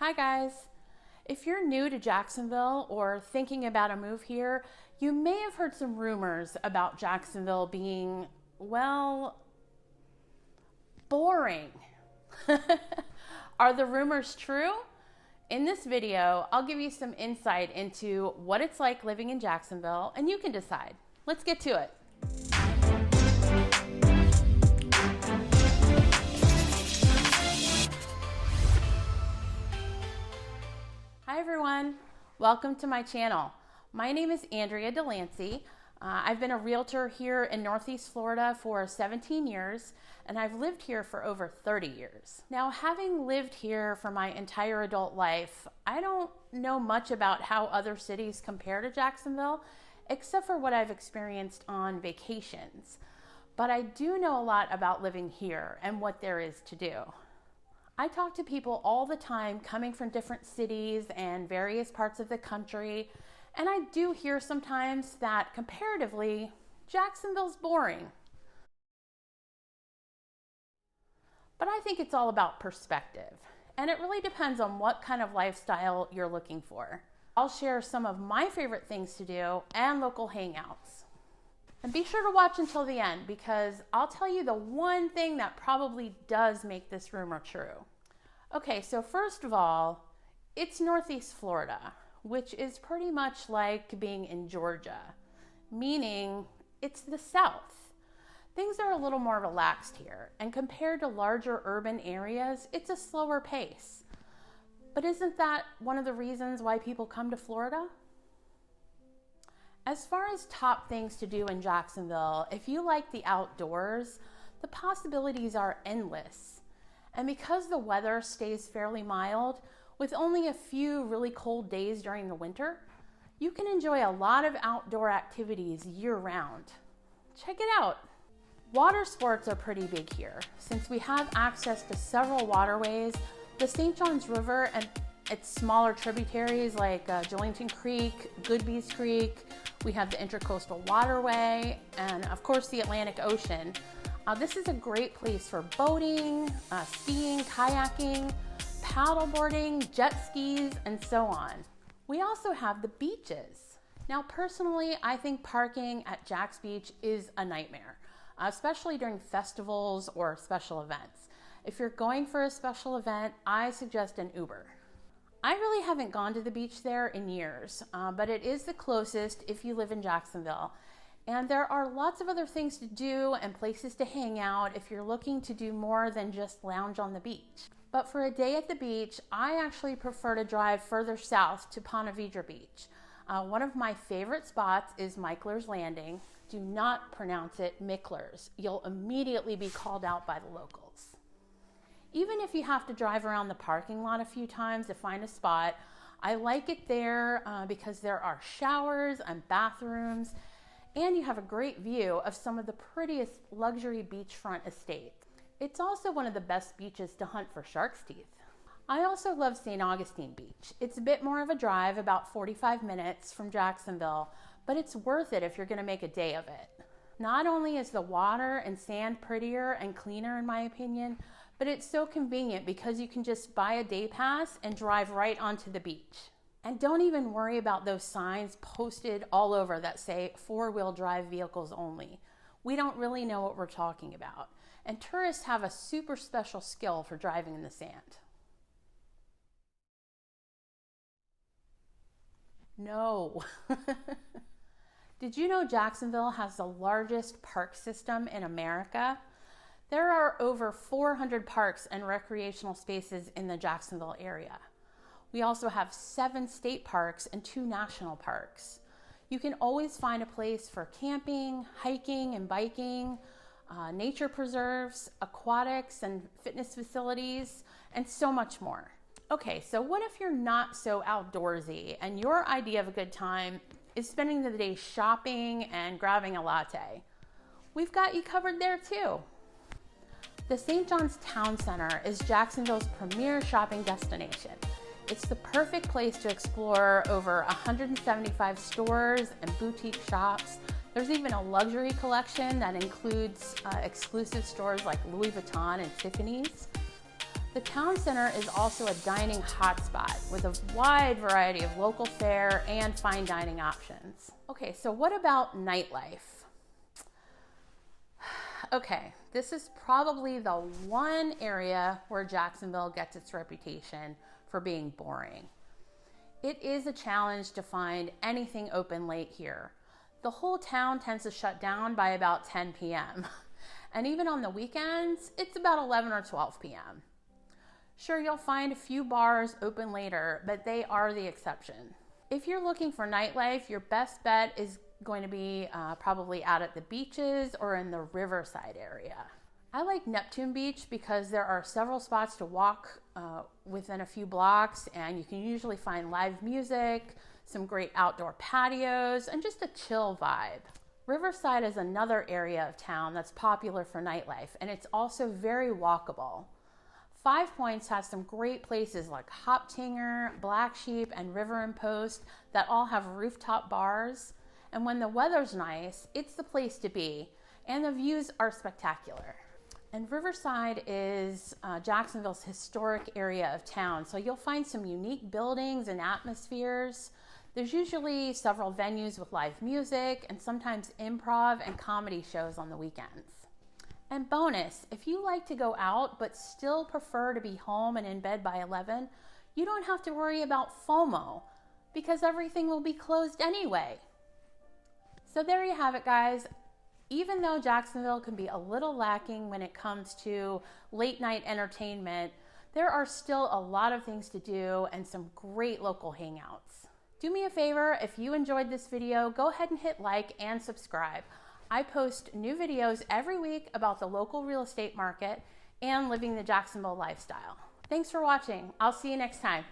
Hi guys. If you're new to Jacksonville or thinking about a move here, you may have heard some rumors about Jacksonville being, well, boring. Are the rumors true? In this video, I'll give you some insight into what it's like living in Jacksonville, and you can decide. Let's get to it. Hi everyone, welcome to my channel. My name is Andrea Delancy. I've been a realtor here in Northeast Florida for 17 years, and I've lived here for over 30 years. Now, having lived here for my entire adult life, I don't know much about how other cities compare to Jacksonville, except for what I've experienced on vacations. But I do know a lot about living here and what there is to do. I talk to people all the time coming from different cities and various parts of the country, and I do hear sometimes that comparatively, Jacksonville's boring. But I think it's all about perspective, and it really depends on what kind of lifestyle you're looking for. I'll share some of my favorite things to do and local hangouts. And be sure to watch until the end, because I'll tell you the one thing that probably does make this rumor true. Okay, so first of all, it's Northeast Florida, which is pretty much like being in Georgia, meaning it's the South. Things are a little more relaxed here, and compared to larger urban areas, it's a slower pace. But isn't that one of the reasons why people come to Florida? As far as top things to do in Jacksonville, if you like the outdoors, the possibilities are endless. And because the weather stays fairly mild, with only a few really cold days during the winter, you can enjoy a lot of outdoor activities year-round. Check it out. Water sports are pretty big here. Since we have access to several waterways, the St. Johns River and its smaller tributaries like Delancy Creek, Goodby's Creek, we have the Intercoastal Waterway, and of course the Atlantic Ocean. This is a great place for boating, skiing, kayaking, paddleboarding, jet skis, and so on. We also have the beaches. Now, personally, I think parking at Jack's Beach is a nightmare, especially during festivals or special events. If you're going for a special event, I suggest an Uber. I really haven't gone to the beach there in years, but it is the closest if you live in Jacksonville. And there are lots of other things to do and places to hang out if you're looking to do more than just lounge on the beach. But for a day at the beach, I actually prefer to drive further south to Ponte Vedra Beach. One of my favorite spots is Michler's Landing. Do not pronounce it Michler's. You'll immediately be called out by the locals. Even if you have to drive around the parking lot a few times to find a spot, I like it there because there are showers and bathrooms, and you have a great view of some of the prettiest luxury beachfront estates. It's also one of the best beaches to hunt for shark's teeth. I also love St. Augustine Beach. It's a bit more of a drive, about 45 minutes from Jacksonville, but it's worth it if you're going to make a day of it. Not only is the water and sand prettier and cleaner in my opinion, but it's so convenient because you can just buy a day pass and drive right onto the beach. And don't even worry about those signs posted all over that say four-wheel drive vehicles only. We don't really know what we're talking about. And tourists have a super special skill for driving in the sand. No. Did you know Jacksonville has the largest park system in America? There are over 400 parks and recreational spaces in the Jacksonville area. We also have 7 state parks and 2 national parks. You can always find a place for camping, hiking and biking, nature preserves, aquatics and fitness facilities, and so much more. Okay, so what if you're not so outdoorsy and your idea of a good time is spending the day shopping and grabbing a latte? We've got you covered there too. The St. John's Town Center is Jacksonville's premier shopping destination. It's the perfect place to explore over 175 stores and boutique shops. There's even a luxury collection that includes exclusive stores like Louis Vuitton and Tiffany's. The town center is also a dining hotspot with a wide variety of local fare and fine dining options. Okay, so what about nightlife? Okay, this is probably the one area where Jacksonville gets its reputation for being boring. It is a challenge to find anything open late here. The whole town tends to shut down by about 10 p.m. And even on the weekends, it's about 11 or 12 p.m. Sure, you'll find a few bars open later, but they are the exception. If you're looking for nightlife, your best bet is going to be probably out at the beaches or in the riverside area. I like Neptune Beach because there are several spots to walk within a few blocks, and you can usually find live music, some great outdoor patios, and just a chill vibe. Riverside is another area of town that's popular for nightlife, and it's also very walkable. 5 Points has some great places like Hoptinger, Black Sheep, and River and Post that all have rooftop bars. And when the weather's nice, it's the place to be, and the views are spectacular. And Riverside is Jacksonville's historic area of town, so you'll find some unique buildings and atmospheres. There's usually several venues with live music and sometimes improv and comedy shows on the weekends. And bonus, if you like to go out but still prefer to be home and in bed by 11, you don't have to worry about FOMO because everything will be closed anyway. So there you have it, guys. Even though Jacksonville can be a little lacking when it comes to late night entertainment, there are still a lot of things to do and some great local hangouts. Do me a favor, if you enjoyed this video, go ahead and hit like and subscribe. I post new videos every week about the local real estate market and living the Jacksonville lifestyle. Thanks for watching. I'll see you next time.